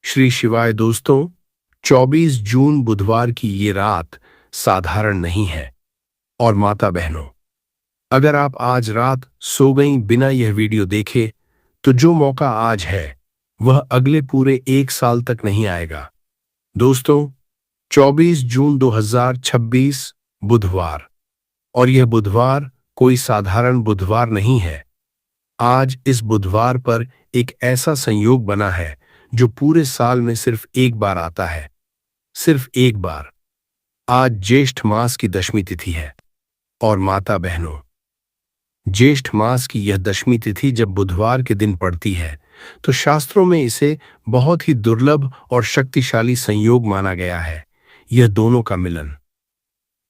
श्री शिवाय दोस्तों, 24 जून बुधवार की ये रात साधारण नहीं है। और माता बहनों, अगर आप आज रात सो गई बिना यह वीडियो देखे, तो जो मौका आज है वह अगले पूरे 1 साल तक नहीं आएगा। दोस्तों, 24 जून 2026 बुधवार, और यह बुधवार कोई साधारण बुधवार नहीं है। आज इस बुधवार पर एक ऐसा संयोग बना है जो पूरे साल में सिर्फ एक बार आता है, सिर्फ एक बार। आज ज्येष्ठ मास की दशमी तिथि है। और माता बहनों, ज्येष्ठ मास की यह दशमी तिथि जब बुधवार के दिन पड़ती है, तो शास्त्रों में इसे बहुत ही दुर्लभ और शक्तिशाली संयोग माना गया है। यह दोनों का मिलन,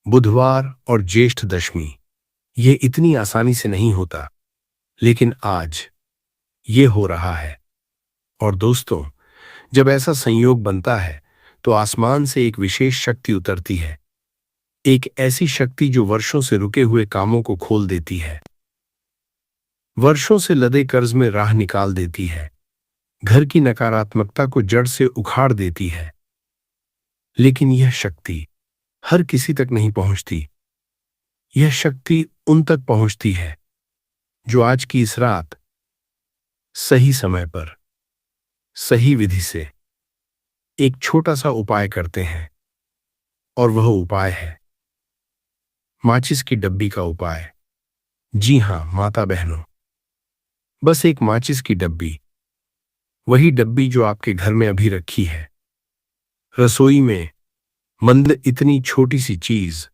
बुधवार और ज्येष्ठ दशमी, यह इतनी आसानी से नहीं होता, लेकिन आज ये हो रहा है। और दोस्तों, जब ऐसा संयोग बनता है तो आसमान से एक विशेष शक्ति उतरती है, एक ऐसी शक्ति जो वर्षों से रुके हुए कामों को खोल देती है, वर्षों से लदे कर्ज में राह निकाल देती है, घर की नकारात्मकता को जड़ से उखाड़ देती है। लेकिन यह शक्ति हर किसी तक नहीं पहुंचती। यह शक्ति उन तक पहुंचती है जो आज की इस रात सही समय पर सही विधि से एक छोटा सा उपाय करते हैं। और वह उपाय है माचिस की डब्बी का उपाय। जी हां माता बहनों, बस एक माचिस की डब्बी, वही डब्बी जो आपके घर में अभी रखी है, रसोई में, मंद इतनी छोटी सी चीज,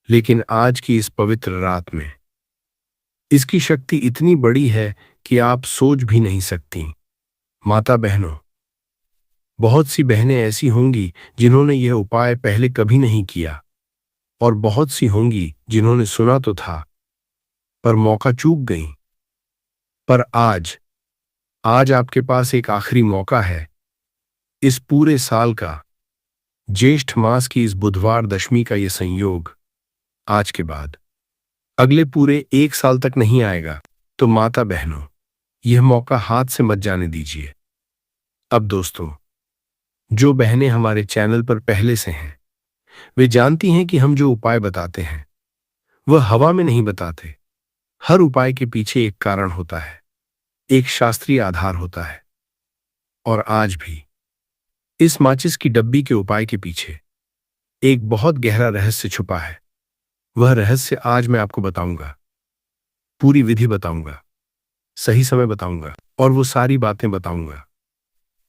लेकिन आज की इस पवित्र रात में इसकी शक्ति इतनी बड़ी है कि आप सोच भी नहीं सकती। माता बहनों, बहुत सी बहनें ऐसी होंगी जिन्होंने यह उपाय पहले कभी नहीं किया, और बहुत सी होंगी जिन्होंने सुना तो था पर मौका चूक गई। पर आज आपके पास एक आखिरी मौका है। इस पूरे साल का, ज्येष्ठ मास की इस बुधवार दशमी का यह संयोग आज के बाद अगले पूरे 1 साल तक नहीं आएगा। तो माता बहनों, यह मौका हाथ से मत जाने दीजिए। अब दोस्तों, जो बहनें हमारे चैनल पर पहले से हैं, वे जानती हैं कि हम जो उपाय बताते हैं वह हवा में नहीं बताते। हर उपाय के पीछे एक कारण होता है, एक शास्त्रीय आधार होता है। और आज भी इस माचिस की डब्बी के उपाय के पीछे एक बहुत गहरा रहस्य छुपा है। वह रहस्य आज मैं आपको बताऊंगा, पूरी विधि बताऊंगा, सही समय बताऊंगा, और वो सारी बातें बताऊंगा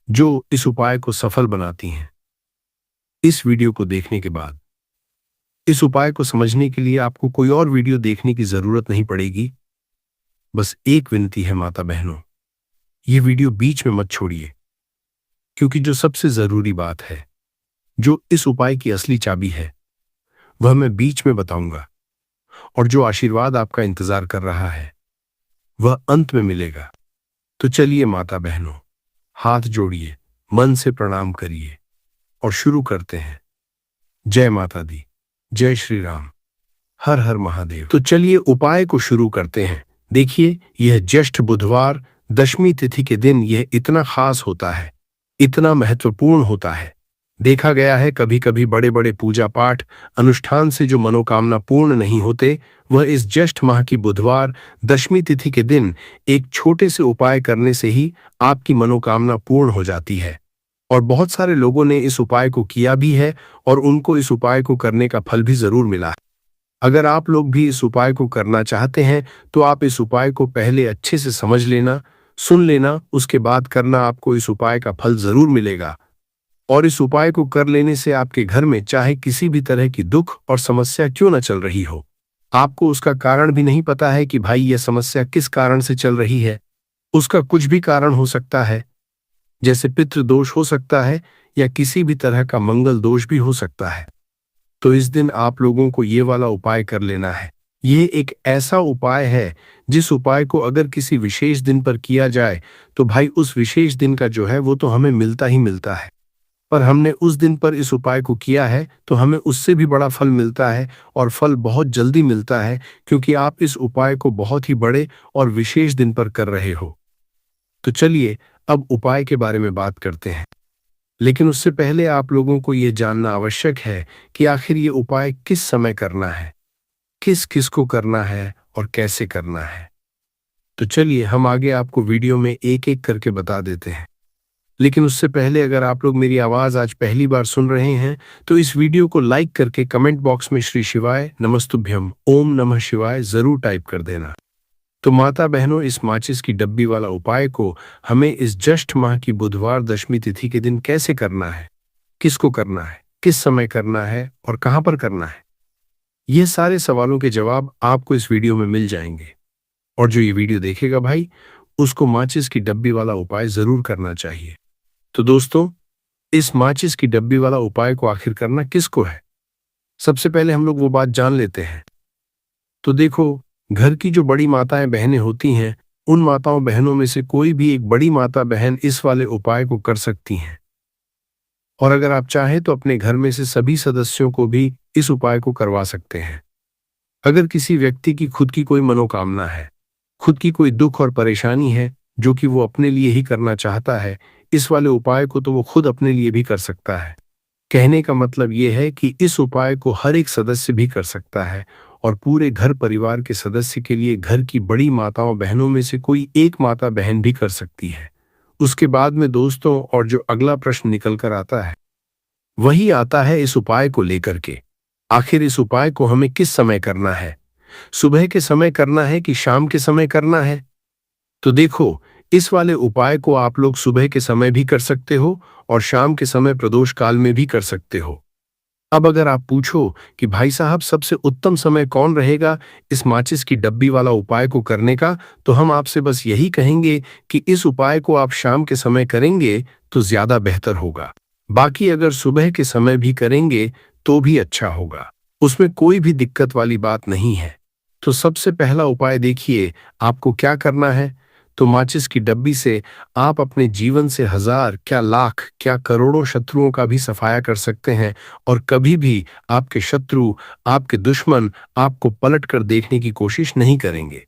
जो इस उपाय को सफल बनाती हैं। इस वीडियो को देखने के बाद इस उपाय को समझने के लिए आपको कोई और वीडियो देखने की जरूरत नहीं पड़ेगी। बस एक विनती है माता बहनों, यह वीडियो बीच में मत छोड़िए, क्योंकि जो सबसे जरूरी बात है, जो इस उपाय की असली चाबी है, वह मैं बीच में बताऊंगा। और जो आशीर्वाद आपका इंतजार कर रहा है वह अंत में मिलेगा। तो चलिए माता बहनों, हाथ जोड़िए, मन से प्रणाम करिए और शुरू करते हैं। जय माता दी, जय श्री राम, हर हर महादेव। तो चलिए उपाय को शुरू करते हैं। देखिए, यह ज्येष्ठ बुधवार दशमी तिथि के दिन यह इतना खास होता है, इतना महत्वपूर्ण होता है। देखा गया है कभी कभी बड़े बड़े पूजा पाठ अनुष्ठान से जो मनोकामना पूर्ण नहीं होते, वह इस ज्येष्ठ माह की बुधवार दशमी तिथि के दिन एक छोटे से उपाय करने से ही आपकी मनोकामना पूर्ण हो जाती है। और बहुत सारे लोगों ने इस उपाय को किया भी है और उनको इस उपाय को करने का फल भी जरूर मिला है। अगर आप लोग भी इस उपाय को करना चाहते हैं तो आप इस उपाय को पहले अच्छे से समझ लेना, सुन लेना, उसके बाद करना। आपको इस उपाय का फल जरूर मिलेगा। और इस उपाय को कर लेने से आपके घर में चाहे किसी भी तरह की दुख और समस्या क्यों न चल रही हो, आपको उसका कारण भी नहीं पता है कि भाई यह समस्या किस कारण से चल रही है, उसका कुछ भी कारण हो सकता है, जैसे पितृदोष हो सकता है या किसी भी तरह का मंगल दोष भी हो सकता है। तो इस दिन आप लोगों को ये वाला उपाय कर लेना है। यह एक ऐसा उपाय है जिस उपाय को अगर किसी विशेष दिन पर किया जाए तो भाई उस विशेष दिन का जो है वो तो हमें मिलता ही मिलता है। पर हमने उस दिन पर इस उपाय को किया है तो हमें उससे भी बड़ा फल मिलता है, और फल बहुत जल्दी मिलता है, क्योंकि आप इस उपाय को बहुत ही बड़े और विशेष दिन पर कर रहे हो। तो चलिए अब उपाय के बारे में बात करते हैं। लेकिन उससे पहले आप लोगों को ये जानना आवश्यक है कि आखिर ये उपाय किस समय करना है, किस किस को करना है और कैसे करना है। तो चलिए हम आगे आपको वीडियो में एक एक करके बता देते हैं। लेकिन उससे पहले अगर आप लोग मेरी आवाज आज पहली बार सुन रहे हैं तो इस वीडियो को लाइक करके कमेंट बॉक्स में श्री शिवाय नमस्तुभ्यम ओम नमः शिवाय जरूर टाइप कर देना। तो माता बहनों, इस माचिस की डब्बी वाला उपाय को हमें इस ज्येष्ठ माह की बुधवार दशमी तिथि के दिन कैसे करना है, किसको करना है, किस समय करना है और कहां पर करना है, ये सारे सवालों के जवाब आपको इस वीडियो में मिल जाएंगे। और जो ये वीडियो देखेगा भाई, उसको माचिस की डब्बी वाला उपाय जरूर करना चाहिए। तो दोस्तों, इस माचिस की डब्बी वाला उपाय को आखिर करना किसको है, सबसे पहले हम लोग वो बात जान लेते हैं। तो देखो, घर की जो बड़ी माताएं बहनें होती हैं, उन माताओं बहनों में से कोई भी एक बड़ी माता बहन इस वाले उपाय को कर सकती हैं। और अगर आप चाहें तो अपने घर में से सभी सदस्यों को भी इस उपाय को करवा सकते हैं। अगर किसी व्यक्ति की खुद की कोई मनोकामना है, खुद की कोई दुख और परेशानी है जो कि वो अपने लिए ही करना चाहता है, इस वाले उपाय को तो वो खुद अपने लिए भी कर सकता है। कहने का मतलब ये है कि इस उपाय को हर एक सदस्य भी कर सकता है और पूरे घर परिवार के सदस्य के लिए घर की बड़ी माताओं बहनों में से कोई एक माता बहन भी कर सकती है। उसके बाद में दोस्तों, और जो अगला प्रश्न निकल कर आता है वही आता है इस उपाय को लेकर के, आखिर इस उपाय को हमें किस समय करना है, सुबह के समय करना है कि शाम के समय करना है। तो देखो, इस वाले उपाय को आप लोग सुबह के समय भी कर सकते हो और शाम के समय प्रदोष काल में भी कर सकते हो। अब अगर आप पूछो कि भाई साहब सबसे उत्तम समय कौन रहेगा इस माचिस की डब्बी वाला उपाय को करने का, तो हम आपसे बस यही कहेंगे कि इस उपाय को आप शाम के समय करेंगे तो ज्यादा बेहतर होगा। बाकी अगर सुबह के समय भी करेंगे तो भी अच्छा होगा, उसमें कोई भी दिक्कत वाली बात नहीं है। तो सबसे पहला उपाय देखिए, आपको क्या करना है। तो माचिस की डब्बी से आप अपने जीवन से हजार, क्या लाख, क्या करोड़ों शत्रुओं का भी सफाया कर सकते हैं और कभी भी आपके शत्रु, आपके दुश्मन आपको पलट कर देखने की कोशिश नहीं करेंगे।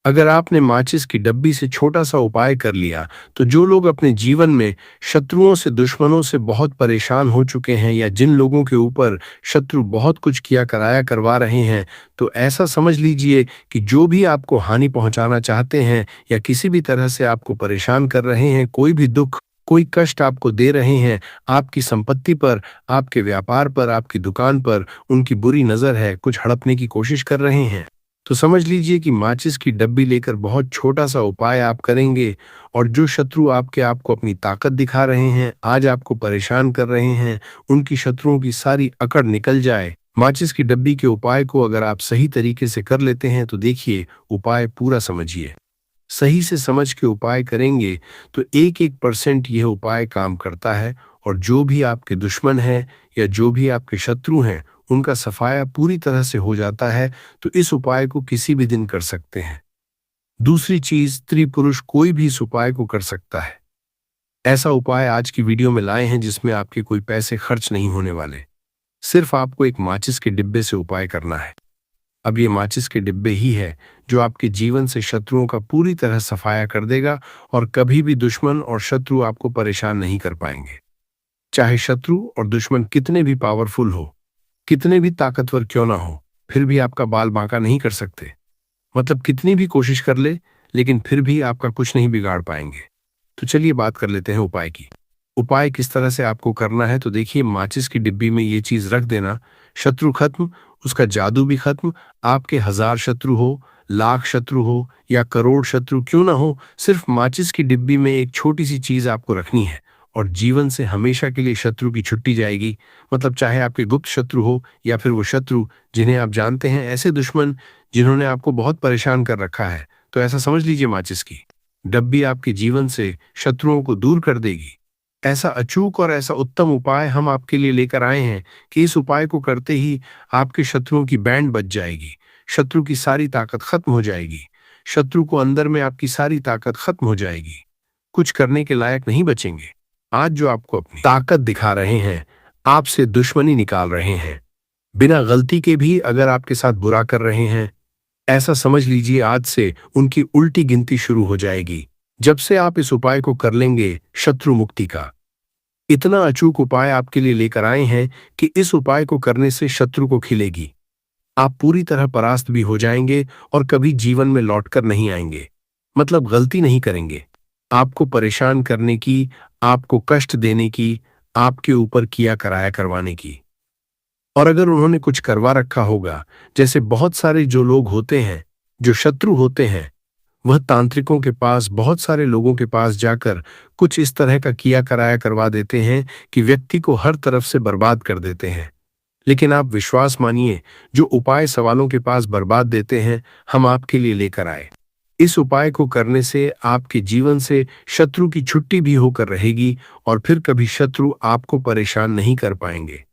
अगर आपने माचिस की डब्बी से छोटा सा उपाय कर लिया, तो जो लोग अपने जीवन में शत्रुओं से, दुश्मनों से बहुत परेशान हो चुके हैं या जिन लोगों के ऊपर शत्रु बहुत कुछ किया कराया करवा रहे हैं, तो ऐसा समझ लीजिए कि जो भी आपको हानि पहुंचाना चाहते हैं या किसी भी तरह से आपको परेशान कर रहे हैं, कोई भी दुख, कोई कष्ट आपको दे रहे हैं, आपकी संपत्ति पर, आपके व्यापार पर, आपकी दुकान पर उनकी बुरी नजर है, कुछ हड़पने की कोशिश कर रहे हैं, तो समझ लीजिए कि माचिस की डब्बी लेकर बहुत छोटा सा उपाय आप करेंगे और जो शत्रु आपको अपनी ताकत दिखा रहे हैं, आज आपको परेशान कर रहे हैं, उनकी शत्रुओं की सारी अकड़ निकल जाए। माचिस की डब्बी के उपाय को अगर आप सही तरीके से कर लेते हैं तो देखिए, उपाय पूरा समझिए। सही से समझ के उपाय करेंगे तो 1% यह उपाय काम करता है और जो भी आपके दुश्मन हैं या जो भी आपके शत्रु हैं, उनका सफाया पूरी तरह से हो जाता है। तो इस उपाय को किसी भी दिन कर सकते हैं। दूसरी चीज, स्त्री पुरुष कोई भी इस उपाय को कर सकता है। ऐसा उपाय आज की वीडियो में लाए हैं जिसमें आपके कोई पैसे खर्च नहीं होने वाले, सिर्फ आपको एक माचिस के डिब्बे से उपाय करना है। अब ये माचिस के डिब्बे ही है जो आपके जीवन से शत्रुओं का पूरी तरह सफाया कर देगा और कभी भी दुश्मन और शत्रु आपको परेशान नहीं कर पाएंगे। चाहे शत्रु और दुश्मन कितने भी पावरफुल हो, कितने भी ताकतवर क्यों ना हो, फिर भी आपका बाल बांका नहीं कर सकते। मतलब कितनी भी कोशिश कर ले, लेकिन फिर भी आपका कुछ नहीं बिगाड़ पाएंगे। तो चलिए बात कर लेते हैं उपाय की। उपाय किस तरह से आपको करना है, तो देखिए, माचिस की डिब्बी में ये चीज रख देना, शत्रु खत्म, उसका जादू भी खत्म। आपके हजार शत्रु हो, लाख शत्रु हो या करोड़ शत्रु क्यों ना हो, सिर्फ माचिस की डिब्बी में एक छोटी सी चीज आपको रखनी है और जीवन से हमेशा के लिए शत्रु की छुट्टी जाएगी। मतलब चाहे आपके गुप्त शत्रु हो या फिर वो शत्रु जिन्हें आप जानते हैं, ऐसे दुश्मन जिन्होंने आपको बहुत परेशान कर रखा है, तो ऐसा समझ लीजिए, माचिस की डब्बी आपके जीवन से शत्रुओं को दूर कर देगी। ऐसा अचूक और ऐसा उत्तम उपाय हम आपके लिए लेकर आए हैं कि इस उपाय को करते ही आपके शत्रुओं की बैंड बच जाएगी, शत्रु की सारी ताकत खत्म हो जाएगी, शत्रु को अंदर में आपकी सारी ताकत खत्म हो जाएगी, कुछ करने के लायक नहीं बचेंगे। आज जो आपको अपनी ताकत दिखा रहे हैं, आपसे दुश्मनी निकाल रहे हैं, बिना गलती के भी अगर आपके साथ बुरा कर रहे हैं, ऐसा समझ लीजिए आज से उनकी उल्टी गिनती शुरू हो जाएगी जब से आप इस उपाय को कर लेंगे शत्रु मुक्ति का। इतना अचूक उपाय आपके लिए लेकर आए हैं कि इस उपाय को करने से शत्रु को खिलेगी। आप पूरी तरह परास्त भी हो जाएंगे और कभी जीवन में लौटकर नहीं आएंगे। मतलब गलती नहीं करेंगे। आपको परेशान करने की, आपको कष्ट देने की, आपके ऊपर किया कराया करवाने की। और अगर उन्होंने कुछ करवा रखा होगा, जैसे बहुत सारे जो लोग होते हैं, जो शत्रु होते हैं, वह तांत्रिकों के पास, बहुत सारे लोगों के पास जाकर कुछ इस तरह का किया कराया करवा देते हैं कि व्यक्ति को हर तरफ से बर्बाद कर देते हैं। लेकिन आप विश्वास मानिए, जो उपाय सवालों के पास बर्बाद देते हैं, हम आपके लिए लेकर आए। इस उपाय को करने से आपके जीवन से शत्रु की छुट्टी भी होकर रहेगी और फिर कभी शत्रु आपको परेशान नहीं कर पाएंगे।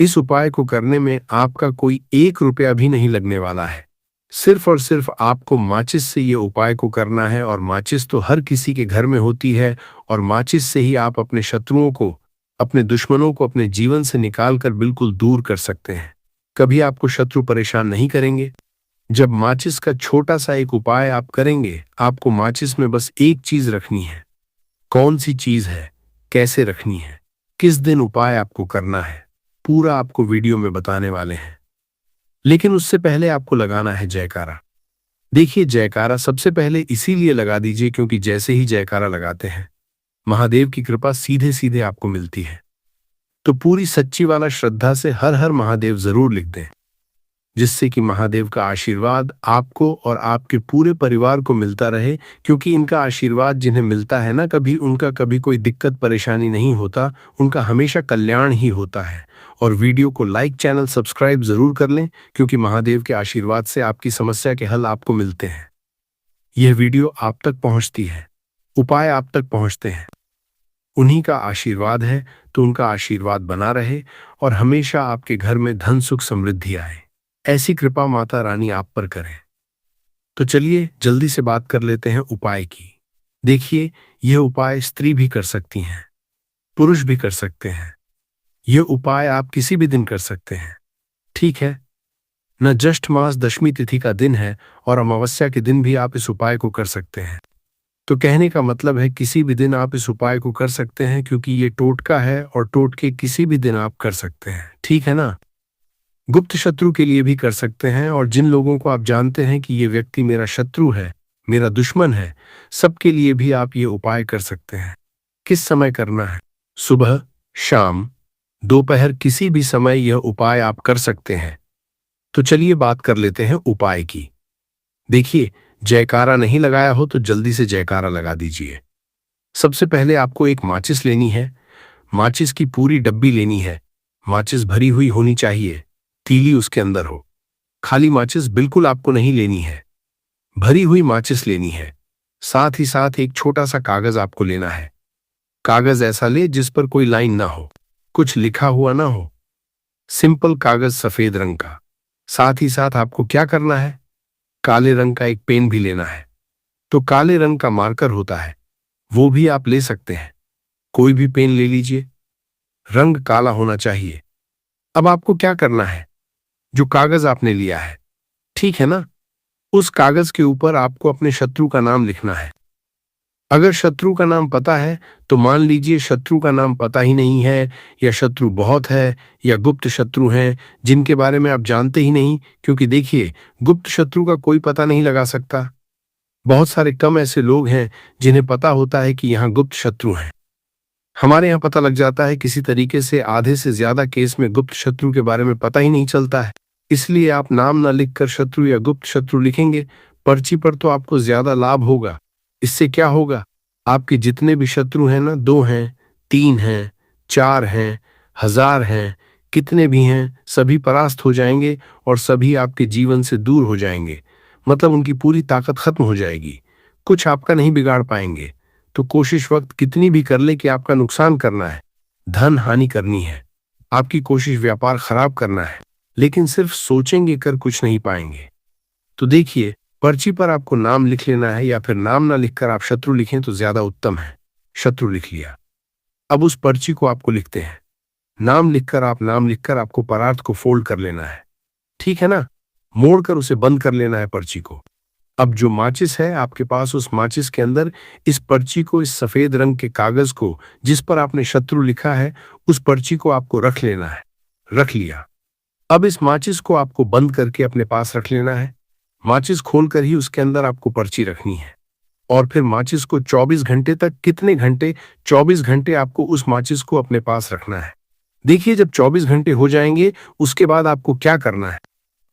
इस उपाय को करने में आपका कोई 1 रुपया भी नहीं लगने वाला है। सिर्फ और सिर्फ आपको माचिस से ये उपाय को करना है, और माचिस तो हर किसी के घर में होती है, और माचिस से ही आप अपने शत्रुओं को, अपने दुश्मनों को अपने जीवन से निकालकर बिल्कुल दूर कर सकते हैं। कभी आपको शत्रु परेशान नहीं करेंगे। जब माचिस का छोटा सा एक उपाय आप करेंगे, आपको माचिस में बस एक चीज रखनी है। कौन सी चीज है, कैसे रखनी है, किस दिन उपाय आपको करना है, पूरा आपको वीडियो में बताने वाले हैं। लेकिन उससे पहले आपको लगाना है जयकारा। देखिए, जयकारा सबसे पहले इसीलिए लगा दीजिए क्योंकि जैसे ही जयकारा लगाते हैं, महादेव की कृपा सीधे सीधे आपको मिलती है। तो पूरी सच्ची वाला श्रद्धा से हर हर महादेव जरूर लिख दें, जिससे कि महादेव का आशीर्वाद आपको और आपके पूरे परिवार को मिलता रहे। क्योंकि इनका आशीर्वाद जिन्हें मिलता है ना, कभी उनका कभी कोई दिक्कत परेशानी नहीं होता, उनका हमेशा कल्याण ही होता है। और वीडियो को लाइक, चैनल सब्सक्राइब जरूर कर लें, क्योंकि महादेव के आशीर्वाद से आपकी समस्या के हल आपको मिलते हैं। यह वीडियो आप तक पहुंचती है, उपाय आप तक पहुंचते हैं, उन्हीं का आशीर्वाद है। तो उनका आशीर्वाद बना रहे और हमेशा आपके घर में धन सुख समृद्धि आए, ऐसी कृपा माता रानी आप पर करें। तो चलिए जल्दी से बात कर लेते हैं उपाय की। देखिए, यह उपाय स्त्री भी कर सकती हैं, पुरुष भी कर सकते हैं। यह उपाय आप किसी भी दिन कर सकते हैं, ठीक है न। ज्येष्ठ मास दशमी तिथि का दिन है और अमावस्या के दिन भी आप इस उपाय को कर सकते हैं। तो कहने का मतलब है किसी भी दिन आप इस उपाय को कर सकते हैं, क्योंकि ये टोटका है और टोटके किसी भी दिन आप कर सकते हैं, ठीक है ना। गुप्त शत्रु के लिए भी कर सकते हैं, और जिन लोगों को आप जानते हैं कि ये व्यक्ति मेरा शत्रु है, मेरा दुश्मन है, सबके लिए भी आप ये उपाय कर सकते हैं। किस समय करना है? सुबह, शाम, दोपहर, किसी भी समय यह उपाय आप कर सकते हैं। तो चलिए बात कर लेते हैं उपाय की। देखिए, जयकारा नहीं लगाया हो तो जल्दी से जयकारा लगा दीजिए। सबसे पहले आपको एक माचिस लेनी है। माचिस की पूरी डब्बी लेनी है। माचिस भरी हुई होनी चाहिए, तीली उसके अंदर हो। खाली माचिस बिल्कुल आपको नहीं लेनी है, भरी हुई माचिस लेनी है। साथ ही साथ एक छोटा सा कागज आपको लेना है। कागज ऐसा ले जिस पर कोई लाइन ना हो, कुछ लिखा हुआ ना हो, सिंपल कागज सफेद रंग का। साथ ही साथ आपको क्या करना है, काले रंग का एक पेन भी लेना है। तो काले रंग का मार्कर होता है, वो भी आप ले सकते हैं, कोई भी पेन ले लीजिए, रंग काला होना चाहिए। अब आपको क्या करना है, जो कागज आपने लिया है, ठीक है ना, उस कागज के ऊपर आपको अपने शत्रु का नाम लिखना है। अगर शत्रु का नाम पता है तो मान लीजिए, शत्रु का नाम पता ही नहीं है, या शत्रु बहुत है, या गुप्त शत्रु हैं जिनके बारे में आप जानते ही नहीं। क्योंकि देखिए, गुप्त शत्रु का कोई पता नहीं लगा सकता। बहुत सारे कम ऐसे लोग हैं जिन्हें पता होता है कि यहाँ गुप्त शत्रु हैं। हमारे यहाँ पता लग जाता है किसी तरीके से। आधे से ज्यादा केस में गुप्त शत्रु के बारे में पता ही नहीं चलता है। इसलिए आप नाम ना लिखकर शत्रु या गुप्त शत्रु लिखेंगे पर्ची पर, तो आपको ज्यादा लाभ होगा। इससे क्या होगा, आपके जितने भी शत्रु हैं ना, 2 हैं, 3 हैं, 4 हैं, 1000 हैं, कितने भी हैं, सभी परास्त हो जाएंगे और सभी आपके जीवन से दूर हो जाएंगे। मतलब उनकी पूरी ताकत खत्म हो जाएगी, कुछ आपका नहीं बिगाड़ पाएंगे। तो कोशिश वक्त कितनी भी कर ले कि आपका नुकसान करना है, धन हानि करनी है, आपकी कोशिश व्यापार खराब करना है, लेकिन सिर्फ सोचेंगे कर कुछ नहीं पाएंगे। तो देखिए, पर्ची पर आपको नाम लिख लेना है, या फिर नाम ना लिखकर आप शत्रु लिखें तो ज्यादा उत्तम है। शत्रु लिख लिया, अब उस पर्ची को आपको लिखते हैं। नाम लिखकर आपको परार्थ को फोल्ड कर लेना है, ठीक है ना, मोड़कर उसे बंद कर लेना है पर्ची को। अब जो माचिस है आपके पास, उस माचिस के अंदर इस पर्ची को, इस सफेद रंग के कागज को जिस पर आपने शत्रु लिखा है, उस पर्ची को आपको रख लेना है। रख लिया। अब इस माचिस को आपको बंद करके अपने पास रख लेना है। माचिस खोलकर ही उसके अंदर आपको पर्ची रखनी है और फिर माचिस को 24 घंटे तक, कितने घंटे? 24 घंटे आपको उस माचिस को अपने पास रखना है। देखिए, जब 24 घंटे हो जाएंगे उसके बाद आपको क्या करना है?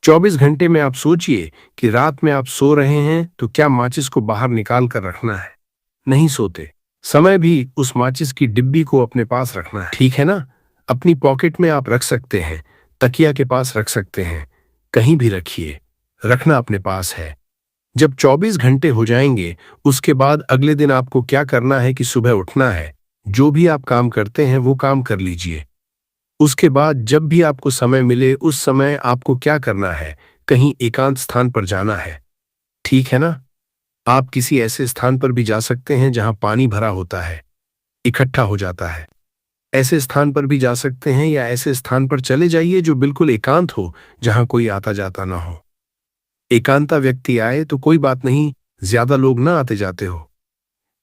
24 घंटे में आप सोचिए कि रात में आप सो रहे हैं तो क्या माचिस को बाहर निकाल कर रखना है? नहीं सोते समय भी उस माचिस की डिब्बी को अपने पास रखना है, ठीक है ना? अपनी पॉकेट में आप रख सकते हैं, तकिया के पास रख सकते हैं, कहीं भी रखिए, रखना अपने पास है। जब 24 घंटे हो जाएंगे उसके बाद अगले दिन आपको क्या करना है कि सुबह उठना है, जो भी आप काम करते हैं वो काम कर लीजिए। उसके बाद जब भी आपको समय मिले उस समय आपको क्या करना है? कहीं एकांत स्थान पर जाना है, ठीक है ना? आप किसी ऐसे स्थान पर भी जा सकते हैं जहां पानी भरा होता है, इकट्ठा हो जाता है। ऐसे स्थान पर भी जा सकते हैं या ऐसे स्थान पर चले जाइए जो बिल्कुल एकांत हो, जहां कोई आता जाता ना हो। एकांता व्यक्ति आए तो कोई बात नहीं, ज्यादा लोग ना आते जाते हो।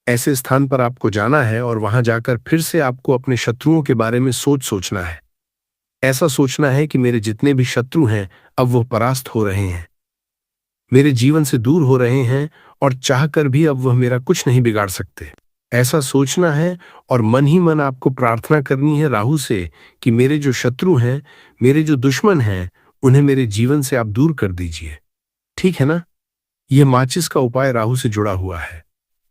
ऐसे स्थान पर आपको जाना है और वहां जाकर फिर से आपको अपने शत्रुओं के बारे में सोचना है। ऐसा सोचना है कि मेरे जितने भी शत्रु हैं अब वो परास्त हो रहे हैं, मेरे जीवन से दूर हो रहे हैं और चाहकर भी अब वह मेरा कुछ नहीं बिगाड़ सकते। ऐसा सोचना है और मन ही मन आपको प्रार्थना करनी है राहु से कि मेरे जो शत्रु हैं, मेरे जो दुश्मन हैं, उन्हें मेरे जीवन से आप दूर कर दीजिए, ठीक है ना? यह माचिस का उपाय राहु से जुड़ा हुआ है।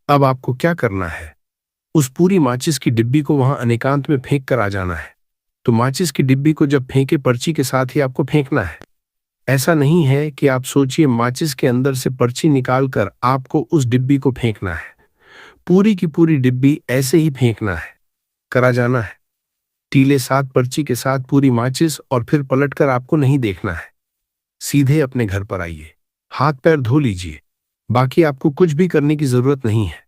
अब आपको क्या करना है? उस पूरी माचिस की डिब्बी को वहां अनेकांत में फेंक कर आ जाना है। तो माचिस की डिब्बी को जब फेंके, पर्ची के साथ ही आपको फेंकना है। ऐसा नहीं है कि आप सोचिए माचिस के अंदर से पर्ची निकालकर आपको उस डिब्बी को फेंकना है। पूरी की पूरी डिब्बी ऐसे ही फेंकना है, करा जाना है। टीले साथ पर्ची के साथ पूरी माचिस, और फिर पलटकर आपको नहीं देखना है। सीधे अपने घर पर आइए, हाथ पैर धो लीजिए। बाकी आपको कुछ भी करने की जरूरत नहीं है।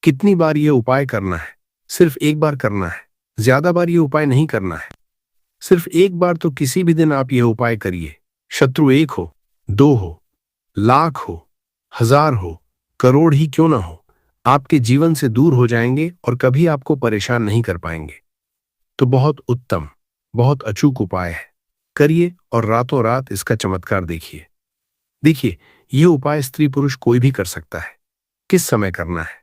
कितनी बार यह उपाय करना है? सिर्फ एक बार करना है, ज्यादा बार यह उपाय नहीं करना है। सिर्फ एक बार तो किसी भी दिन आप यह उपाय करिए। शत्रु 1 हो, 2 हो, लाख हो, 1000 हो, करोड़ ही क्यों ना हो, आपके जीवन से दूर हो जाएंगे और कभी आपको परेशान नहीं कर पाएंगे। तो बहुत उत्तम, बहुत अचूक उपाय है। करिए और रातों रात इसका चमत्कार देखिए। देखिए, यह उपाय स्त्री पुरुष कोई भी कर सकता है। किस समय करना है?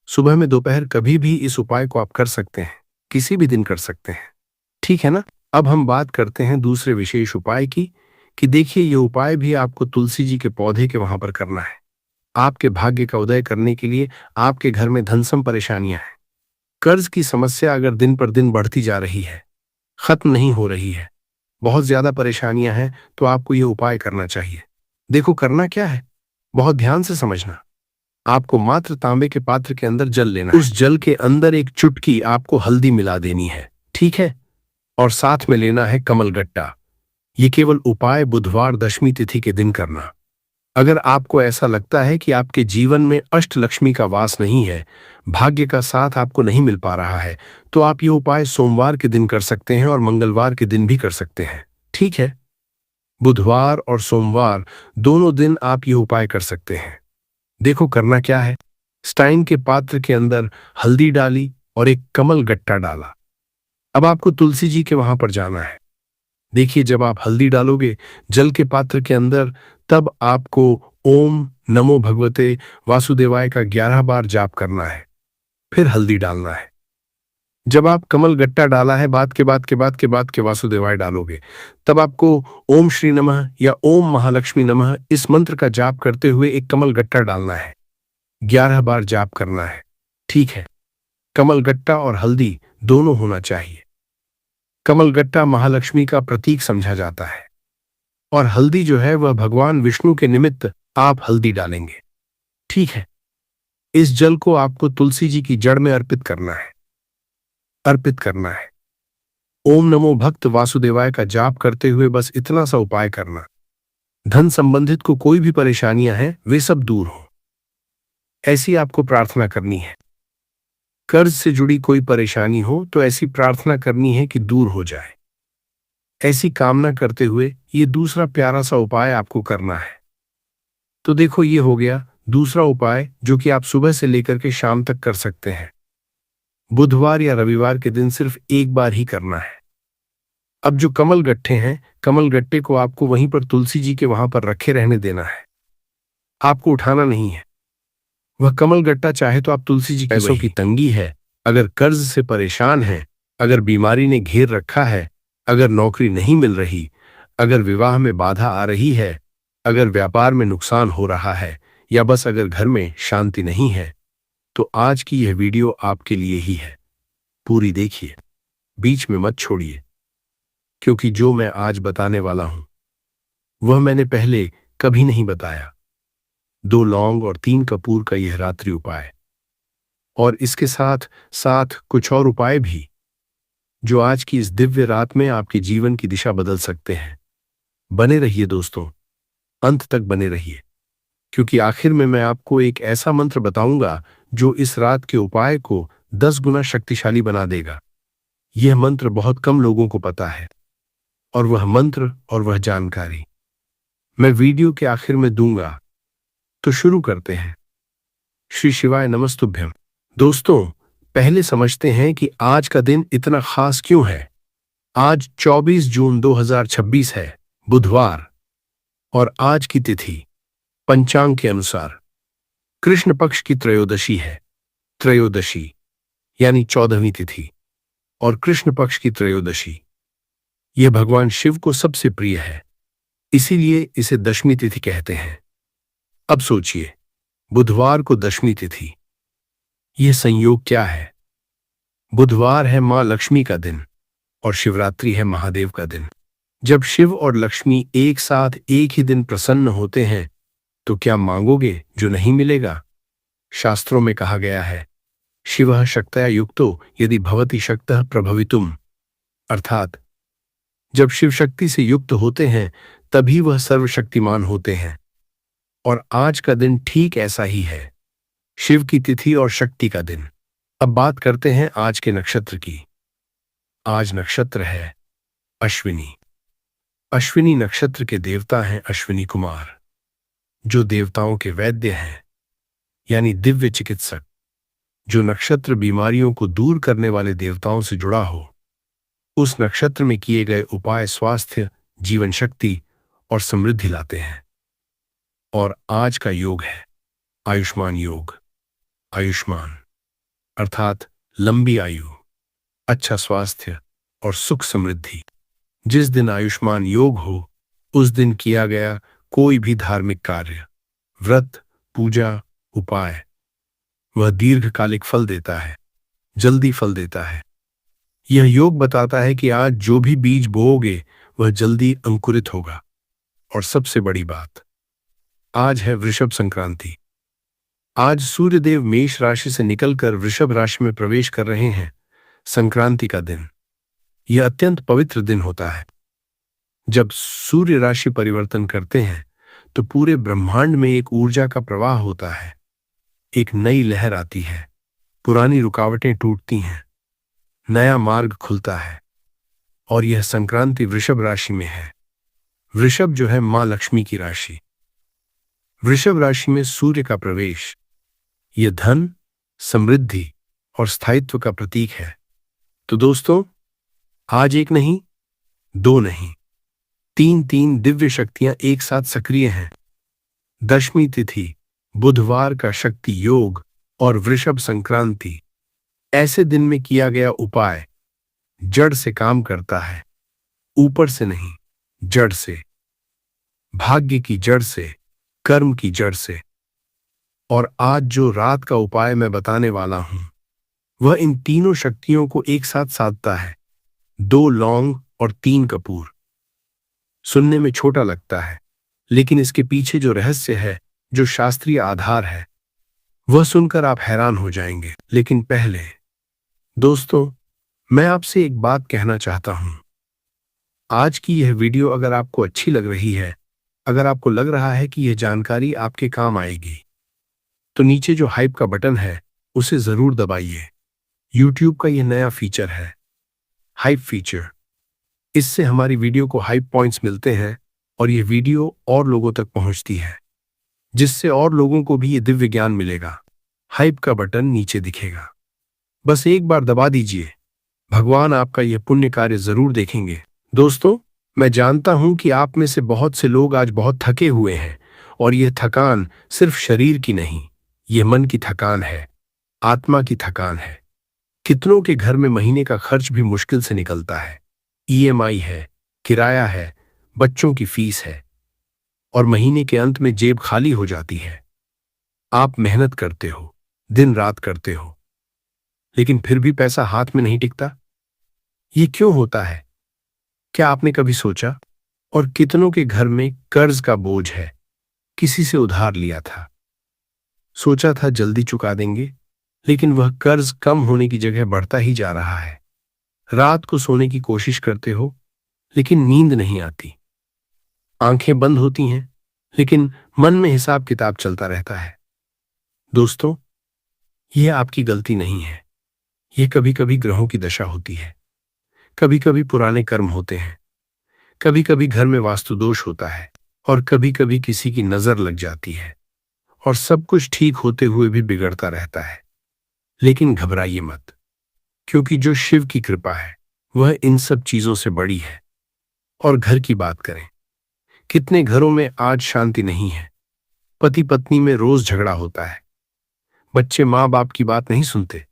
सुबह में, दोपहर, कभी भी इस उपाय को आप कर सकते हैं। किसी भी दिन कर सकते हैं, ठीक है ना? अब हम बात करते हैं दूसरे विशेष उपाय की कि देखिए, यह उपाय भी आपको तुलसी जी के पौधे के वहां पर करना है। आपके भाग्य का उदय करने के लिए आपके घर में धनसम परेशानियां हैं। कर्ज की समस्या अगर दिन पर दिन बढ़ती जा रही है, खत्म नहीं हो रही है, बहुत ज्यादा परेशानियां हैं, तो आपको यह उपाय करना चाहिए। देखो करना क्या है, बहुत ध्यान से समझना। आपको मात्र तांबे के पात्र के अंदर जल लेना है। उस जल के अंदर एक चुटकी आपको हल्दी मिला देनी है, ठीक है? और साथ में लेना है कमलगट्टा। ये केवल उपाय बुधवार दशमी तिथि के दिन करना। अगर आपको ऐसा लगता है कि आपके जीवन में अष्टलक्ष्मी का वास नहीं है, भाग्य का साथ आपको नहीं मिल पा रहा है, तो आप ये उपाय सोमवार के दिन कर सकते हैं और मंगलवार के दिन भी कर सकते हैं, ठीक है? बुधवार और सोमवार दोनों दिन आप ये उपाय कर सकते हैं। देखो करना क्या है, स्टाइन के पात्र के अंदर हल्दी डाली और एक कमल गट्टा डाला। अब आपको तुलसी जी के वहां पर जाना है। देखिए, जब आप हल्दी डालोगे जल के पात्र के अंदर, तब आपको ओम नमो भगवते वासुदेवाय का 11 बार जाप करना है, फिर हल्दी डालना है। जब आप कमल गट्टा डाला है, बाद के वासुदेवाय डालोगे, तब आपको ओम श्री नमः या ओम महालक्ष्मी नमः इस मंत्र का जाप करते हुए एक कमल गट्टा डालना है, 11 बार जाप करना है, ठीक है? कमल गट्टा और हल्दी दोनों होना चाहिए। कमलगट्टा महालक्ष्मी का प्रतीक समझा जाता है और हल्दी जो है वह भगवान विष्णु के निमित्त आप हल्दी डालेंगे, ठीक है? इस जल को आपको तुलसी जी की जड़ में अर्पित करना है, अर्पित करना है। ओम नमो भक्त वासुदेवाय का जाप करते हुए बस इतना सा उपाय करना। धन संबंधित को कोई भी परेशानियां हैं वे सब दूर हो, ऐसी आपको प्रार्थना करनी है। कर्ज से जुड़ी कोई परेशानी हो तो ऐसी प्रार्थना करनी है कि दूर हो जाए। ऐसी कामना करते हुए ये दूसरा प्यारा सा उपाय आपको करना है। तो देखो, ये हो गया दूसरा उपाय जो कि आप सुबह से लेकर के शाम तक कर सकते हैं, बुधवार या रविवार के दिन सिर्फ एक बार ही करना है। अब जो कमल गट्ठे हैं, कमल गट्टे को आपको वहीं पर तुलसी जी के वहां पर रखे रहने देना है, आपको उठाना नहीं है। वह कमल गट्टा चाहे तो आप तुलसी जी की पैसों की तंगी है, अगर कर्ज से परेशान है, अगर बीमारी ने घेर रखा है, अगर नौकरी नहीं मिल रही, अगर विवाह में बाधा आ रही है, अगर व्यापार में नुकसान हो रहा है, या बस अगर घर में शांति नहीं है, तो आज की यह वीडियो आपके लिए ही है। पूरी देखिए, बीच में मत छोड़िए, क्योंकि जो मैं आज बताने वाला हूं वह मैंने पहले कभी नहीं बताया। 2 लौंग और 3 कपूर का यह रात्रि उपाय, और इसके साथ साथ कुछ और उपाय भी, जो आज की इस दिव्य रात में आपके जीवन की दिशा बदल सकते हैं। बने रहिए दोस्तों, अंत तक बने रहिए, क्योंकि आखिर में मैं आपको एक ऐसा मंत्र बताऊंगा जो इस रात के उपाय को 10 गुना शक्तिशाली बना देगा। यह मंत्र बहुत कम लोगों को पता है, और वह मंत्र और वह जानकारी मैं वीडियो के आखिर में दूंगा। तो शुरू करते हैं। श्री शिवाय नमस्तुभ्यम। दोस्तों, पहले समझते हैं कि आज का दिन इतना खास क्यों है। आज 24 जून 2026 है, बुधवार, और आज की तिथि पंचांग के अनुसार कृष्ण पक्ष की त्रयोदशी है। त्रयोदशी यानी 14वीं तिथि, और कृष्ण पक्ष की त्रयोदशी यह भगवान शिव को सबसे प्रिय है, इसीलिए इसे दशमी तिथि कहते हैं। अब सोचिए, बुधवार को दशमी तिथि, यह संयोग क्या है। बुधवार है मां लक्ष्मी का दिन, और शिवरात्रि है महादेव का दिन। जब शिव और लक्ष्मी एक साथ एक ही दिन प्रसन्न होते हैं, तो क्या मांगोगे जो नहीं मिलेगा। शास्त्रों में कहा गया है, शिवः शक्तया युक्तो यदि भवति शक्तः प्रभवितुम, अर्थात जब शिव शक्ति से युक्त होते हैं तभी वह सर्वशक्तिमान होते हैं। और आज का दिन ठीक ऐसा ही है, शिव की तिथि और शक्ति का दिन। अब बात करते हैं आज के नक्षत्र की। आज नक्षत्र है अश्विनी। अश्विनी नक्षत्र के देवता हैं अश्विनी कुमार, जो देवताओं के वैद्य हैं, यानी दिव्य चिकित्सक। जो नक्षत्र बीमारियों को दूर करने वाले देवताओं से जुड़ा हो, उस नक्षत्र में किए गए उपाय स्वास्थ्य, जीवन शक्ति और समृद्धि लाते हैं। और आज का योग है आयुष्मान योग। आयुष्मान अर्थात लंबी आयु, अच्छा स्वास्थ्य और सुख समृद्धि। जिस दिन आयुष्मान योग हो, उस दिन किया गया कोई भी धार्मिक कार्य, व्रत, पूजा, उपाय, वह दीर्घकालिक फल देता है, जल्दी फल देता है। यह योग बताता है कि आज जो भी बीज बोओगे वह जल्दी अंकुरित होगा। और सबसे बड़ी बात, आज है वृषभ संक्रांति। आज सूर्यदेव मेष राशि से निकलकर वृषभ राशि में प्रवेश कर रहे हैं। संक्रांति का दिन यह अत्यंत पवित्र दिन होता है। जब सूर्य राशि परिवर्तन करते हैं तो पूरे ब्रह्मांड में एक ऊर्जा का प्रवाह होता है, एक नई लहर आती है, पुरानी रुकावटें टूटती हैं, नया मार्ग खुलता है। और यह संक्रांति वृषभ राशि में है। वृषभ जो है मां लक्ष्मी की राशि। वृषभ राशि में सूर्य का प्रवेश यह धन, समृद्धि और स्थायित्व का प्रतीक है। तो दोस्तों, आज एक नहीं, 2 नहीं, 3 दिव्य शक्तियां एक साथ सक्रिय हैं। दशमी तिथि, बुधवार का शक्ति योग और वृषभ संक्रांति। ऐसे दिन में किया गया उपाय जड़ से काम करता है, ऊपर से नहीं, जड़ से। भाग्य की जड़ से, कर्म की जड़ से। और आज जो रात का उपाय मैं बताने वाला हूं, वह इन तीनों शक्तियों को एक साथ साधता है। 2 लौंग और 3 कपूर। सुनने में छोटा लगता है, लेकिन इसके पीछे जो रहस्य है, जो शास्त्रीय आधार है, वह सुनकर आप हैरान हो जाएंगे। लेकिन पहले दोस्तों, मैं आपसे एक बात कहना चाहता हूं। आज की यह वीडियो अगर आपको अच्छी लग रही है, अगर आपको लग रहा है कि यह जानकारी आपके काम आएगी, तो नीचे जो हाइप का बटन है उसे जरूर दबाइए। YouTube का यह नया फीचर है, हाइप फीचर। इससे हमारी वीडियो को हाइप पॉइंट्स मिलते हैं और यह वीडियो और लोगों तक पहुंचती है। जिससे और लोगों को भी ये दिव्य ज्ञान मिलेगा। हाइप का बटन नीचे दिखेगा, बस एक बार दबा दीजिए। भगवान आपका यह पुण्य कार्य जरूर देखेंगे। दोस्तों, मैं जानता हूं कि आप में से बहुत से लोग आज बहुत थके हुए हैं, और यह थकान सिर्फ शरीर की नहीं, यह मन की थकान है, आत्मा की थकान है। कितनों के घर में महीने का खर्च भी मुश्किल से निकलता है। ईएमआई है, किराया है, बच्चों की फीस है, और महीने के अंत में जेब खाली हो जाती है। आप मेहनत करते हो, दिन रात करते हो, लेकिन फिर भी पैसा हाथ में नहीं टिकता। ये क्यों होता है? क्या आपने कभी सोचा? और कितनों के घर में कर्ज का बोझ है, किसी से उधार लिया था, सोचा था जल्दी चुका देंगे, लेकिन वह कर्ज कम होने की जगह बढ़ता ही जा रहा है। रात को सोने की कोशिश करते हो, लेकिन नींद नहीं आती। आंखें बंद होती हैं, लेकिन मन में हिसाब किताब चलता रहता है। दोस्तों, यह आपकी गलती नहीं है। यह कभी कभी ग्रहों की दशा होती है, कभी कभी पुराने कर्म होते हैं, कभी कभी घर में वास्तु दोष होता है, और कभी कभी किसी की नजर लग जाती है, और सब कुछ ठीक होते हुए भी बिगड़ता रहता है। लेकिन घबराइए मत, क्योंकि जो शिव की कृपा है वह इन सब चीजों से बड़ी है। और घर की बात करें, कितने घरों में आज शांति नहीं है। पति पत्नी में रोज झगड़ा होता है, बच्चे माँ बाप की बात नहीं सुनते,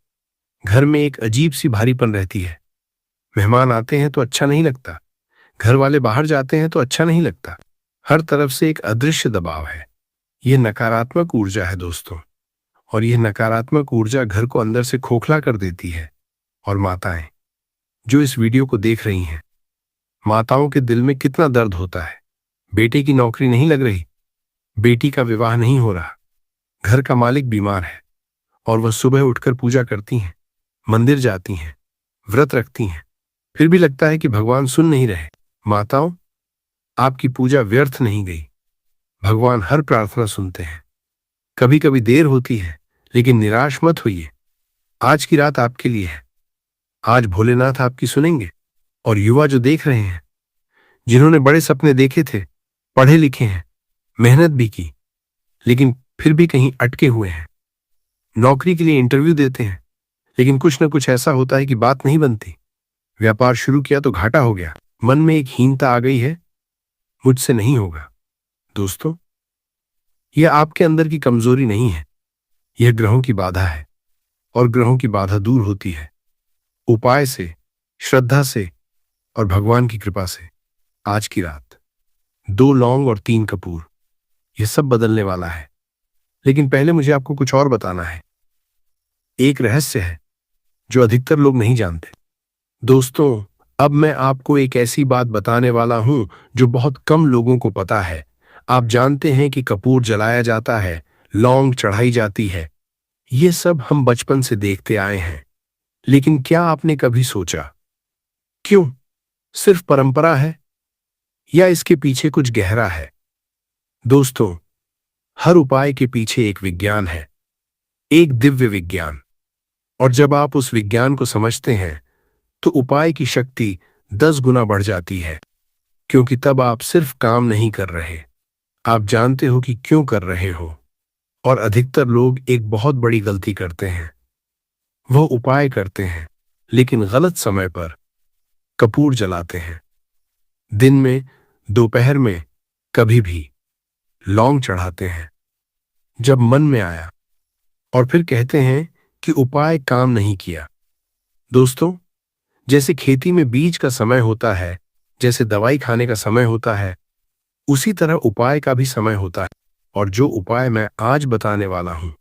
घर में एक अजीब सी भारीपन रहती है। मेहमान आते हैं तो अच्छा नहीं लगता, घर वाले बाहर जाते हैं तो अच्छा नहीं लगता। हर तरफ से एक अदृश्य दबाव है। यह नकारात्मक ऊर्जा है दोस्तों, और यह नकारात्मक ऊर्जा घर को अंदर से खोखला कर देती है। और माताएं जो इस वीडियो को देख रही हैं, माताओं के दिल में कितना दर्द होता है। बेटे की नौकरी नहीं लग रही, बेटी का विवाह नहीं हो रहा, घर का मालिक बीमार है, और वह सुबह उठकर पूजा करती हैं, मंदिर जाती हैं, व्रत रखती हैं, फिर भी लगता है कि भगवान सुन नहीं रहे। माताओं, आपकी पूजा व्यर्थ नहीं गई। भगवान हर प्रार्थना सुनते हैं। कभी कभी देर होती है, लेकिन निराश मत होइए। आज की रात आपके लिए है। आज भोलेनाथ आपकी सुनेंगे। और युवा जो देख रहे हैं, जिन्होंने बड़े सपने देखे थे, पढ़े लिखे हैं, मेहनत भी की, लेकिन फिर भी कहीं अटके हुए हैं, नौकरी के लिए इंटरव्यू देते हैं, लेकिन कुछ ना कुछ ऐसा होता है कि बात नहीं बनती, व्यापार शुरू किया तो घाटा हो गया, मन में एक हीनता आ गई है, मुझसे नहीं होगा। दोस्तों, यह आपके अंदर की कमजोरी नहीं है, यह ग्रहों की बाधा है। और ग्रहों की बाधा दूर होती है उपाय से, श्रद्धा से, और भगवान की कृपा से। आज की रात 2 लौंग और 3 कपूर, यह सब बदलने वाला है। लेकिन पहले मुझे आपको कुछ और बताना है। एक रहस्य है जो अधिकतर लोग नहीं जानते। दोस्तों, अब मैं आपको एक ऐसी बात बताने वाला हूं जो बहुत कम लोगों को पता है। आप जानते हैं कि कपूर जलाया जाता है, लौंग चढ़ाई जाती है, ये सब हम बचपन से देखते आए हैं। लेकिन क्या आपने कभी सोचा, क्यों सिर्फ परंपरा है, या इसके पीछे कुछ गहरा है? दोस्तों, हर उपाय के पीछे एक विज्ञान है, एक दिव्य विज्ञान। और जब आप उस विज्ञान को समझते हैं, तो उपाय की शक्ति 10 गुना बढ़ जाती है। क्योंकि तब आप सिर्फ काम नहीं कर रहे, आप जानते हो कि क्यों कर रहे हो। और अधिकतर लोग एक बहुत बड़ी गलती करते हैं। वह उपाय करते हैं, लेकिन गलत समय पर कपूर जलाते हैं। दिन में, दोपहर में, कभी भी लौंग चढ़ाते हैं जब मन में आया, और फिर कहते हैं कि उपाय काम नहीं किया। दोस्तों, जैसे खेती में बीज का समय होता है, जैसे दवाई खाने का समय होता है, उसी तरह उपाय का भी समय होता है। और जो उपाय मैं आज बताने वाला हूं,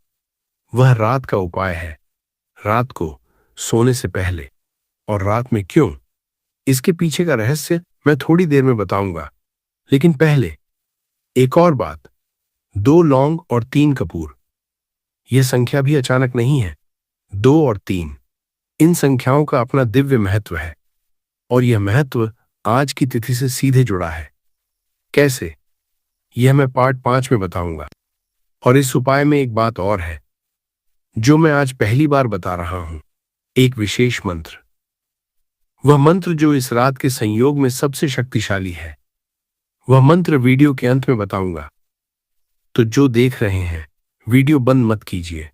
वह रात का उपाय है। रात को सोने से पहले। और रात में क्यों, इसके पीछे का रहस्य मैं थोड़ी देर में बताऊंगा। लेकिन पहले एक और बात, 2 लौंग और 3 कपूर, यह संख्या भी अचानक नहीं है। 2 और 3, इन संख्याओं का अपना दिव्य महत्व है। और यह महत्व आज की तिथि से सीधे जुड़ा है। कैसे, यह मैं पार्ट 5 में बताऊंगा। और इस उपाय में एक बात और है जो मैं आज पहली बार बता रहा हूं, एक विशेष मंत्र। वह मंत्र जो इस रात के संयोग में सबसे शक्तिशाली है। वह मंत्र वीडियो के अंत में बताऊंगा। तो जो देख रहे हैं वीडियो बंद मत कीजिए,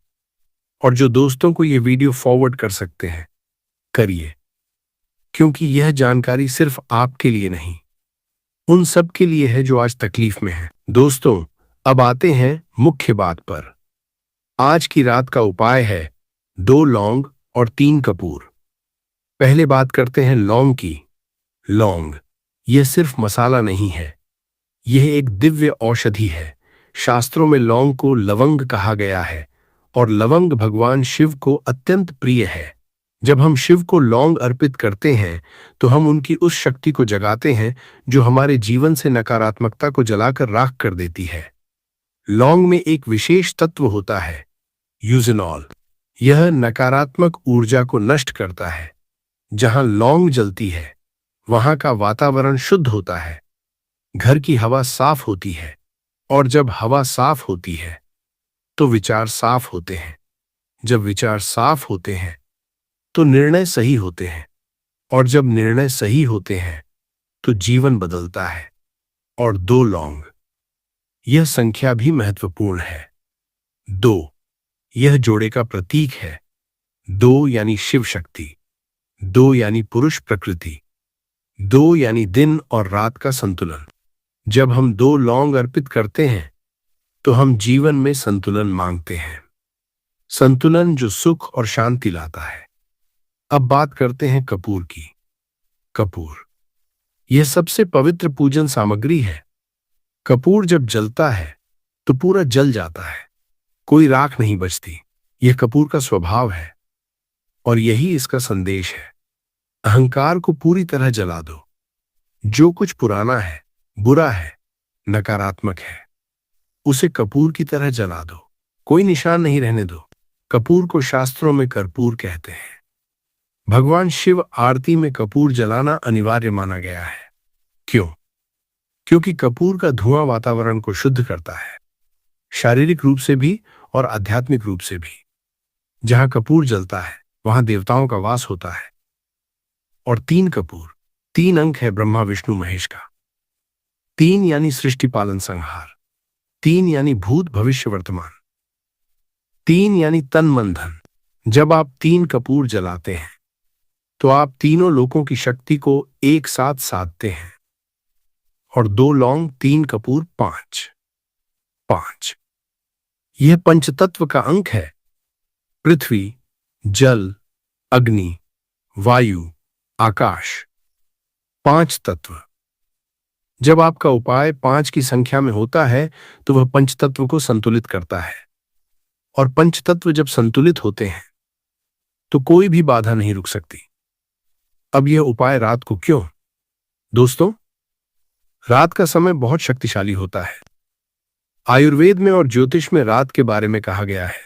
और जो दोस्तों को ये वीडियो फॉरवर्ड कर सकते हैं करिए, क्योंकि यह जानकारी सिर्फ आपके लिए नहीं, उन सब के लिए है जो आज तकलीफ में है। दोस्तों, अब आते हैं मुख्य बात पर। आज की रात का उपाय है 2 लौंग और 3 कपूर। पहले बात करते हैं लौंग की। लौंग यह सिर्फ मसाला नहीं है, यह एक दिव्य औषधि है। शास्त्रों में लौंग को लवंग कहा गया है, और लवंग भगवान शिव को अत्यंत प्रिय है। जब हम शिव को लौंग अर्पित करते हैं तो हम उनकी उस शक्ति को जगाते हैं जो हमारे जीवन से नकारात्मकता को जलाकर राख कर देती है। लौंग में एक विशेष तत्व होता है, यूजेनॉल। यह नकारात्मक ऊर्जा को नष्ट करता है। जहां लौंग जलती है वहां का वातावरण शुद्ध होता है, घर की हवा साफ होती है, और जब हवा साफ होती है तो विचार साफ होते हैं। जब विचार साफ होते हैं तो निर्णय सही होते हैं, और जब निर्णय सही होते हैं तो जीवन बदलता है। और 2 लौंग, यह संख्या भी महत्वपूर्ण है। 2 यह जोड़े का प्रतीक है। 2 यानी शिव शक्ति, 2 यानी पुरुष प्रकृति, 2 यानी दिन और रात का संतुलन। जब हम 2 लौंग अर्पित करते हैं तो हम जीवन में संतुलन मांगते हैं, संतुलन जो सुख और शांति लाता है। अब बात करते हैं कपूर की। कपूर यह सबसे पवित्र पूजन सामग्री है। कपूर जब जलता है तो पूरा जल जाता है, कोई राख नहीं बचती। यह कपूर का स्वभाव है, और यही इसका संदेश है। अहंकार को पूरी तरह जला दो। जो कुछ पुराना है, बुरा है, नकारात्मक है, उसे कपूर की तरह जला दो। कोई निशान नहीं रहने दो। कपूर को शास्त्रों में कर्पूर कहते हैं। भगवान शिव आरती में कपूर जलाना अनिवार्य माना गया है। क्यों? क्योंकि कपूर का धुआं वातावरण को शुद्ध करता है, शारीरिक रूप से भी और आध्यात्मिक रूप से भी। जहां कपूर जलता है वहां देवताओं का वास होता है। और 3 कपूर, 3 अंक है ब्रह्मा विष्णु महेश का। 3 यानी सृष्टि पालन संहार, 3 यानी भूत भविष्य वर्तमान, 3 यानी तन मन धन। जब आप 3 कपूर जलाते हैं तो आप तीनों लोकों की शक्ति को एक साथ साधते हैं। और 2 लौंग, 3 कपूर, 5 यह पंचतत्व का अंक है। पृथ्वी, जल, अग्नि, वायु, आकाश, 5 तत्व। जब आपका उपाय 5 की संख्या में होता है तो वह पंचतत्व को संतुलित करता है, और पंचतत्व जब संतुलित होते हैं तो कोई भी बाधा नहीं रुक सकती। अब यह उपाय रात को क्यों? दोस्तों, रात का समय बहुत शक्तिशाली होता है। आयुर्वेद में और ज्योतिष में रात के बारे में कहा गया है,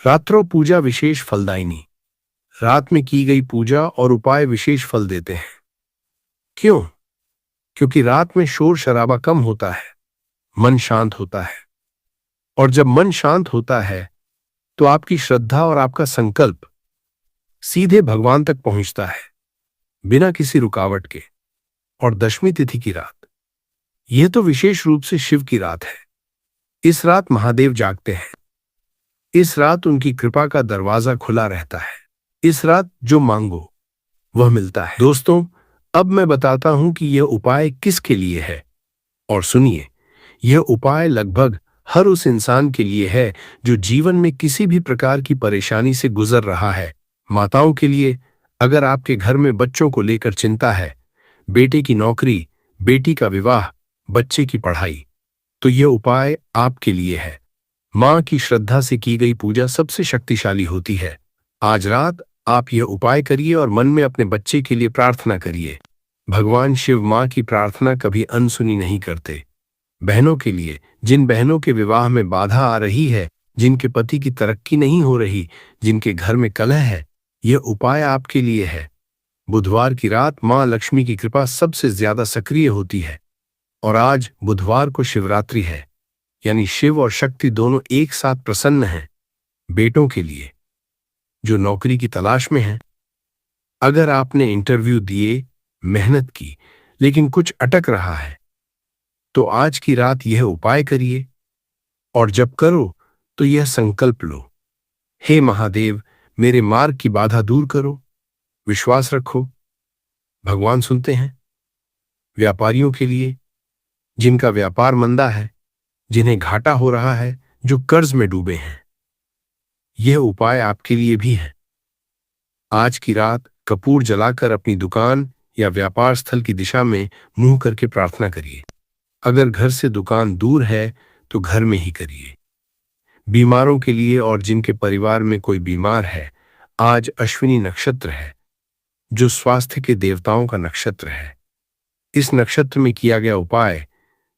रात्रो पूजा विशेष फलदायिनी। रात में की गई पूजा और उपाय विशेष फल देते हैं। क्यों? क्योंकि रात में शोर शराबा कम होता है, मन शांत होता है, और जब मन शांत होता है तो आपकी श्रद्धा और आपका संकल्प सीधे भगवान तक पहुंचता है, बिना किसी रुकावट के। और 10वीं तिथि की रात, यह तो विशेष रूप से शिव की रात है। इस रात महादेव जागते हैं। इस रात उनकी कृपा का दरवाजा खुला रहता है। इस रात जो मांगो वह मिलता है। दोस्तों, अब मैं बताता हूं कि यह उपाय किसके लिए है। और सुनिए, यह उपाय लगभग हर उस इंसान के लिए है जो जीवन में किसी भी प्रकार की परेशानी से गुजर रहा है। माताओं के लिए, अगर आपके घर में बच्चों को लेकर चिंता है, बेटे की नौकरी, बेटी का विवाह, बच्चे की पढ़ाई, तो यह उपाय आपके लिए है। मां की श्रद्धा से की गई पूजा सबसे शक्तिशाली होती है। आज रात आप यह उपाय करिए और मन में अपने बच्चे के लिए प्रार्थना करिए। भगवान शिव मां की प्रार्थना कभी अनसुनी नहीं करते। बहनों के लिए, जिन बहनों के विवाह में बाधा आ रही है, जिनके पति की तरक्की नहीं हो रही, जिनके घर में कलह है, यह उपाय आपके लिए है। बुधवार की रात मां लक्ष्मी की कृपा सबसे ज्यादा सक्रिय होती है, और आज बुधवार को शिवरात्रि है, यानी शिव और शक्ति दोनों एक साथ प्रसन्न हैं। बेटों के लिए, जो नौकरी की तलाश में हैं, अगर आपने इंटरव्यू दिए, मेहनत की, लेकिन कुछ अटक रहा है, तो आज की रात यह उपाय करिए। और जब करो तो यह संकल्प लो, हे महादेव, मेरे मार्ग की बाधा दूर करो। विश्वास रखो, भगवान सुनते हैं। व्यापारियों के लिए, जिनका व्यापार मंदा है, जिन्हें घाटा हो रहा है, जो कर्ज में डूबे हैं, यह उपाय आपके लिए भी है। आज की रात कपूर जलाकर अपनी दुकान या व्यापार स्थल की दिशा में मुंह करके प्रार्थना करिए। अगर घर से दुकान दूर है तो घर में ही करिए। बीमारों के लिए और जिनके परिवार में कोई बीमार है, आज अश्विनी नक्षत्र है, जो स्वास्थ्य के देवताओं का नक्षत्र है। इस नक्षत्र में किया गया उपाय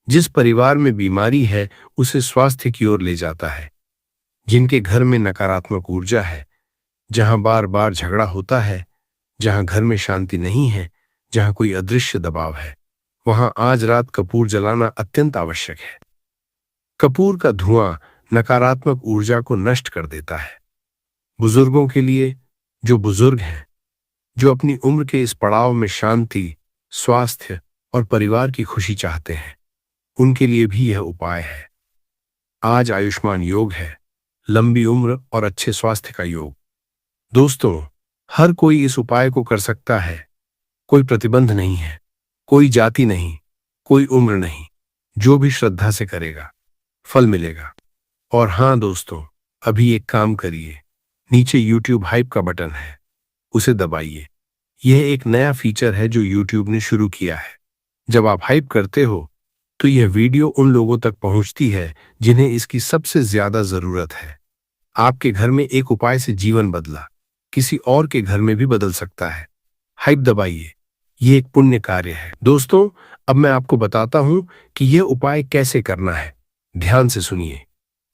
जिस परिवार में बीमारी है उसे स्वास्थ्य की ओर ले जाता है। जिनके घर में नकारात्मक ऊर्जा है, जहां बार बार झगड़ा होता है, जहां घर में शांति नहीं है, जहां कोई अदृश्य दबाव है, वहां आज रात कपूर जलाना अत्यंत आवश्यक है। कपूर का धुआं नकारात्मक ऊर्जा को नष्ट कर देता है। बुजुर्गों के लिए, जो बुजुर्ग हैं, जो अपनी उम्र के इस पड़ाव में शांति, स्वास्थ्य और परिवार की खुशी चाहते हैं, उनके लिए भी यह उपाय है। आज आयुष्मान योग है, लंबी उम्र और अच्छे स्वास्थ्य का योग। दोस्तों, हर कोई इस उपाय को कर सकता है। कोई प्रतिबंध नहीं है, कोई जाति नहीं, कोई उम्र नहीं। जो भी श्रद्धा से करेगा, फल मिलेगा। और हां दोस्तों, अभी एक काम करिए, नीचे YouTube हाइप का बटन है, उसे दबाइए। यह एक नया फीचर है जो YouTube ने शुरू किया है। जब आप हाइप करते हो तो यह वीडियो उन लोगों तक पहुंचती है जिन्हें इसकी सबसे ज्यादा जरूरत है। आपके घर में एक उपाय से जीवन बदला, किसी और के घर में भी बदल सकता है। हाइप दबाइए, यह एक पुण्य कार्य है। दोस्तों, अब मैं आपको बताता हूं कि यह उपाय कैसे करना है। ध्यान से सुनिए,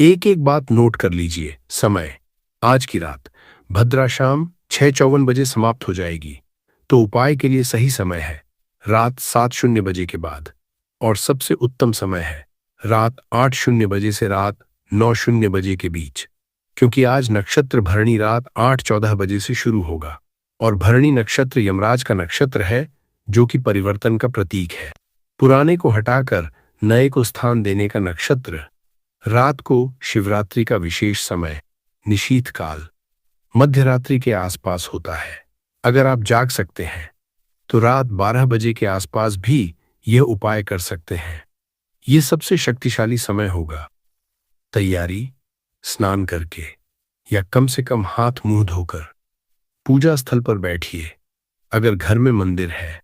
एक एक बात नोट कर लीजिए। समय, आज की रात भद्रा शाम 6:54 बजे समाप्त हो जाएगी, तो उपाय के लिए सही समय है रात 7:00 बजे के बाद। और सबसे उत्तम समय है रात 8:00 बजे से रात 9:00 बजे के बीच, क्योंकि आज नक्षत्र भरणी रात 8:14 बजे से शुरू होगा। और भरणी नक्षत्र यमराज का नक्षत्र है, जो कि परिवर्तन का प्रतीक है। पुराने को हटाकर नए को स्थान देने का नक्षत्र। रात को शिवरात्रि का विशेष समय निशीथ काल मध्यरात्रि के आसपास होता है। अगर आप जाग सकते हैं तो रात 12 बजे के आसपास भी यह उपाय कर सकते हैं। यह सबसे शक्तिशाली समय होगा। तैयारी, स्नान करके या कम से कम हाथ मुंह धोकर पूजा स्थल पर बैठिए। अगर घर में मंदिर है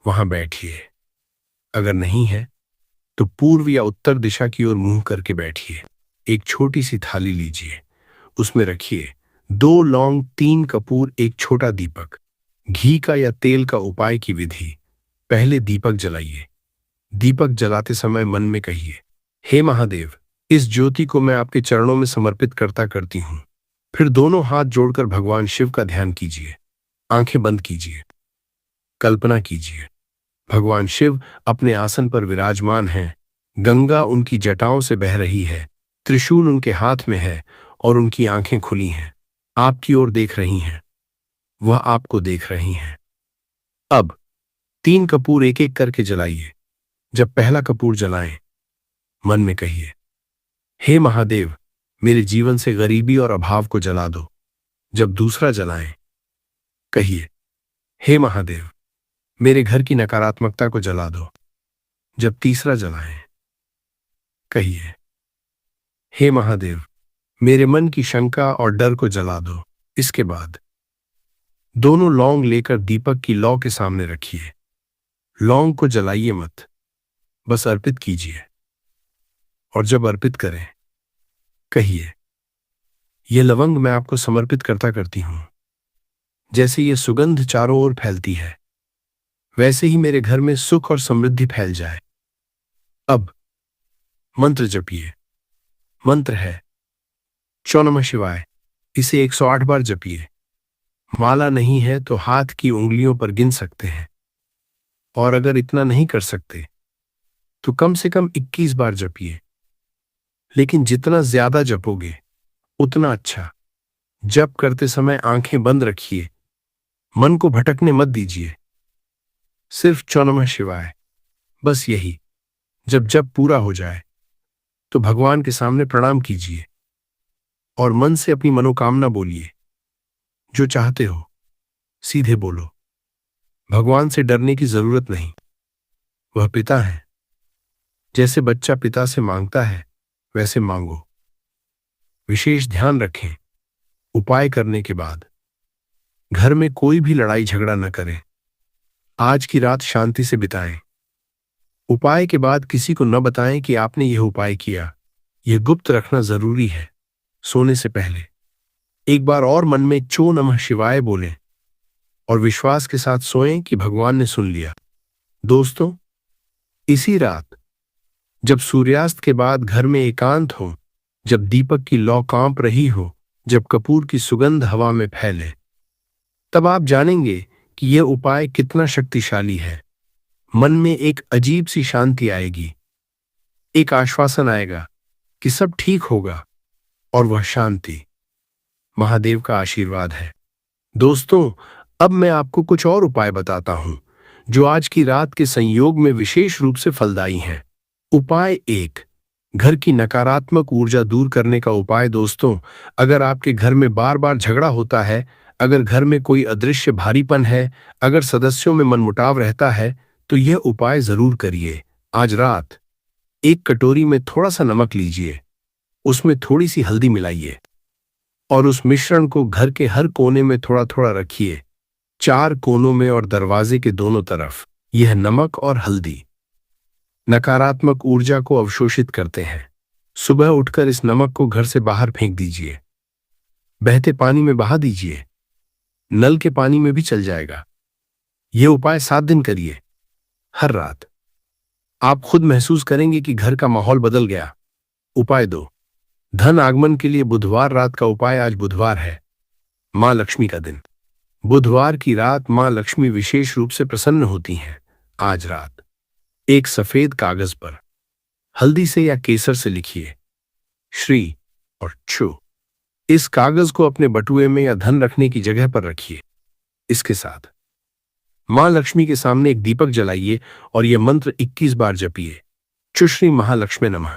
वहां बैठिए, अगर नहीं है तो पूर्व या उत्तर दिशा की ओर मुंह करके बैठिए। एक छोटी सी थाली लीजिए, उसमें रखिए 2 लौंग, 3 कपूर, एक छोटा दीपक। घी का या तेल का उपाय की विधि। पहले दीपक जलाइए। दीपक जलाते समय मन में कहिए, हे महादेव, इस ज्योति को मैं आपके चरणों में समर्पित करती हूं। फिर दोनों हाथ जोड़कर भगवान शिव का ध्यान कीजिए। आंखें बंद कीजिए। कल्पना कीजिए, भगवान शिव अपने आसन पर विराजमान हैं। गंगा उनकी जटाओं से बह रही है, त्रिशूल उनके हाथ में है और उनकी आंखें खुली हैं। आपकी ओर देख रही हैं, वह आपको देख रही हैं। अब 3 कपूर एक एक करके जलाइए। जब पहला कपूर जलाएं, मन में कहिए, हे महादेव, मेरे जीवन से गरीबी और अभाव को जला दो। जब दूसरा जलाएं, कहिए, हे महादेव, मेरे घर की नकारात्मकता को जला दो। जब तीसरा जलाएं, कहिए, हे महादेव, मेरे मन की शंका और डर को जला दो। इसके बाद दोनों लौंग लेकर दीपक की लौ के सामने रखिए। लौंग को जलाइए मत, बस अर्पित कीजिए। और जब अर्पित करें, कहिए, यह लवंग मैं आपको समर्पित करती हूं। जैसे ये सुगंध चारों ओर फैलती है, वैसे ही मेरे घर में सुख और समृद्धि फैल जाए। अब मंत्र जपिए। मंत्र है चौ नमः शिवाय। इसे 108 बार जपिए। माला नहीं है तो हाथ की उंगलियों पर गिन सकते हैं, और अगर इतना नहीं कर सकते तो कम से कम 21 बार जपिए। लेकिन जितना ज्यादा जपोगे उतना अच्छा। जप करते समय आंखें बंद रखिए, मन को भटकने मत दीजिए। सिर्फ चौ नमः शिवाय, बस यही। जब जप पूरा हो जाए तो भगवान के सामने प्रणाम कीजिए और मन से अपनी मनोकामना बोलिए। जो चाहते हो सीधे बोलो। भगवान से डरने की जरूरत नहीं, वह पिता है। जैसे बच्चा पिता से मांगता है वैसे मांगो। विशेष ध्यान रखें, उपाय करने के बाद घर में कोई भी लड़ाई झगड़ा न करें। आज की रात शांति से बिताएं। उपाय के बाद किसी को न बताएं कि आपने यह उपाय किया। यह गुप्त रखना जरूरी है। सोने से पहले एक बार और मन में चो नमः शिवाय बोलें और विश्वास के साथ सोएं कि भगवान ने सुन लिया। दोस्तों, इसी रात जब सूर्यास्त के बाद घर में एकांत हो, जब दीपक की लौ कांप रही हो, जब कपूर की सुगंध हवा में फैले, तब आप जानेंगे कि यह उपाय कितना शक्तिशाली है। मन में एक अजीब सी शांति आएगी, एक आश्वासन आएगा कि सब ठीक होगा, और वह शांति महादेव का आशीर्वाद है। दोस्तों, अब मैं आपको कुछ और उपाय बताता हूं जो आज की रात के संयोग में विशेष रूप से फलदायी हैं। उपाय 1, घर की नकारात्मक ऊर्जा दूर करने का उपाय। दोस्तों, अगर आपके घर में बार बार झगड़ा होता है, अगर घर में कोई अदृश्य भारीपन है, अगर सदस्यों में मनमुटाव रहता है, तो यह उपाय जरूर करिए। आज रात एक कटोरी में थोड़ा सा नमक लीजिए, उसमें थोड़ी सी हल्दी मिलाइए और उस मिश्रण को घर के हर कोने में थोड़ा थोड़ा रखिए, 4 कोनों में और दरवाजे के दोनों तरफ। यह नमक और हल्दी नकारात्मक ऊर्जा को अवशोषित करते हैं। सुबह उठकर इस नमक को घर से बाहर फेंक दीजिए, बहते पानी में बहा दीजिए, नल के पानी में भी चल जाएगा। यह उपाय 7 दिन करिए। हर रात आप खुद महसूस करेंगे कि घर का माहौल बदल गया। उपाय 2, धन आगमन के लिए बुधवार रात का उपाय। आज बुधवार है, मां लक्ष्मी का दिन। बुधवार की रात मां लक्ष्मी विशेष रूप से प्रसन्न होती हैं। आज रात एक सफेद कागज पर हल्दी से या केसर से लिखिए श्री और छु। इस कागज को अपने बटुए में या धन रखने की जगह पर रखिए। इसके साथ मां लक्ष्मी के सामने एक दीपक जलाइए और यह मंत्र 21 बार जपिए, छु श्री महालक्ष्मी नमः।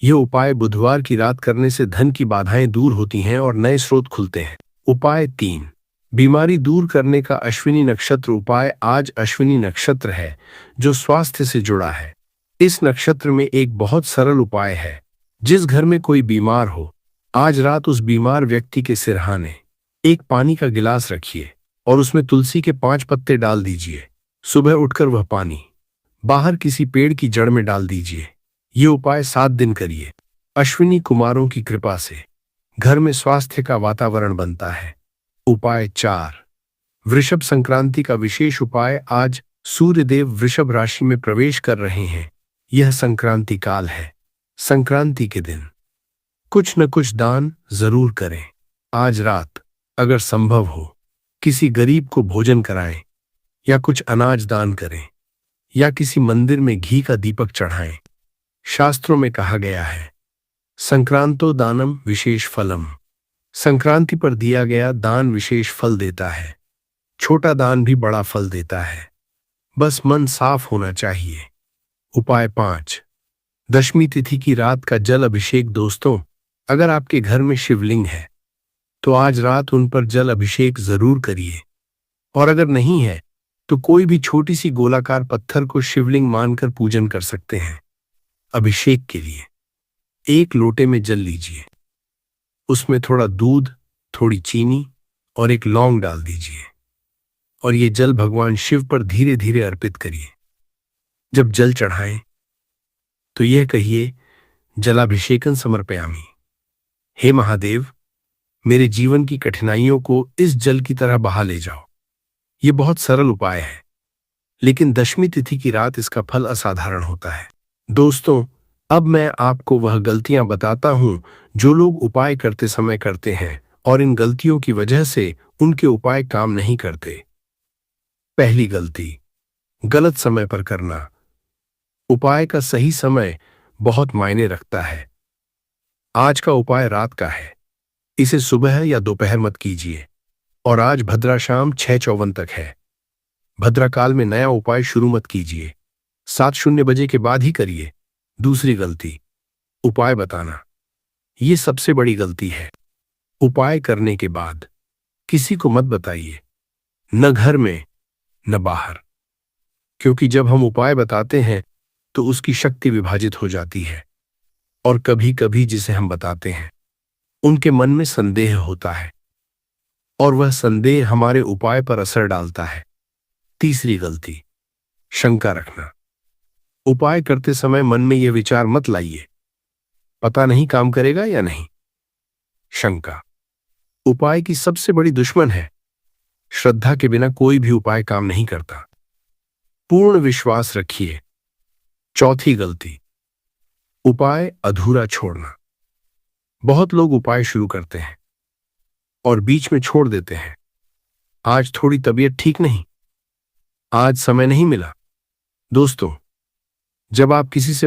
यह उपाय बुधवार की रात करने से धन की बाधाएं दूर होती हैं और नए स्रोत खुलते हैं। उपाय 3, बीमारी दूर करने का अश्विनी नक्षत्र उपाय। आज अश्विनी नक्षत्र है जो स्वास्थ्य से जुड़ा है। इस नक्षत्र में एक बहुत सरल उपाय है। जिस घर में कोई बीमार हो, आज रात उस बीमार व्यक्ति के सिरहाने एक पानी का गिलास रखिए और उसमें तुलसी के 5 पत्ते डाल दीजिए। सुबह उठकर वह पानी बाहर किसी पेड़ की जड़ में डाल दीजिए। ये उपाय 7 दिन करिए। अश्विनी कुमारों की कृपा से घर में स्वास्थ्य का वातावरण बनता है। उपाय 4, वृषभ संक्रांति का विशेष उपाय। आज सूर्यदेव वृषभ राशि में प्रवेश कर रहे हैं। यह संक्रांति काल है। संक्रांति के दिन कुछ न कुछ दान जरूर करें। आज रात अगर संभव हो किसी गरीब को भोजन कराएं या कुछ अनाज दान करें या किसी मंदिर में घी का दीपक चढ़ाएं। शास्त्रों में कहा गया है, संक्रांतो दानम विशेष फलम। संक्रांति पर दिया गया दान विशेष फल देता है। छोटा दान भी बड़ा फल देता है, बस मन साफ होना चाहिए। उपाय 5, दशमी तिथि की रात का जल अभिषेक। दोस्तों, अगर आपके घर में शिवलिंग है तो आज रात उन पर जल अभिषेक जरूर करिए, और अगर नहीं है तो कोई भी छोटी सी गोलाकार पत्थर को शिवलिंग मानकर पूजन कर सकते हैं। अभिषेक के लिए एक लोटे में जल लीजिए, उसमें थोड़ा दूध, थोड़ी चीनी और एक लौंग डाल दीजिए और ये जल भगवान शिव पर धीरे धीरे अर्पित करिए। जब जल चढ़ाएं तो यह कहिए, जलाभिषेकन समर्पयामि। हे महादेव, मेरे जीवन की कठिनाइयों को इस जल की तरह बहा ले जाओ। यह बहुत सरल उपाय है, लेकिन दशमी तिथि की रात इसका फल असाधारण होता है। दोस्तों, अब मैं आपको वह गलतियां बताता हूं जो लोग उपाय करते समय करते हैं और इन गलतियों की वजह से उनके उपाय काम नहीं करते। पहली गलती, गलत समय पर करना। उपाय का सही समय बहुत मायने रखता है। आज का उपाय रात का है, इसे सुबह या दोपहर मत कीजिए, और आज भद्रा शाम 6:54 तक है। भद्रा काल में नया उपाय शुरू मत कीजिए, 7:00 बजे के बाद ही करिए। दूसरी गलती, उपाय बताना, ये सबसे बड़ी गलती है। उपाय करने के बाद किसी को मत बताइए, न घर में न बाहर, क्योंकि जब हम उपाय बताते हैं तो उसकी शक्ति विभाजित हो जाती है और कभी कभी जिसे हम बताते हैं उनके मन में संदेह होता है और वह संदेह हमारे उपाय पर असर डालता है। तीसरी गलती, शंका रखना। उपाय करते समय मन में यह विचार मत लाइए, पता नहीं काम करेगा या नहीं। शंका उपाय की सबसे बड़ी दुश्मन है। श्रद्धा के बिना कोई भी उपाय काम नहीं करता। पूर्ण विश्वास रखिए। चौथी गलती, उपाय अधूरा छोड़ना। बहुत लोग उपाय शुरू करते हैं और बीच में छोड़ देते हैं। आज थोड़ी तबीयत ठीक नहीं, आज समय नहीं मिला। दोस्तों, जब आप किसी से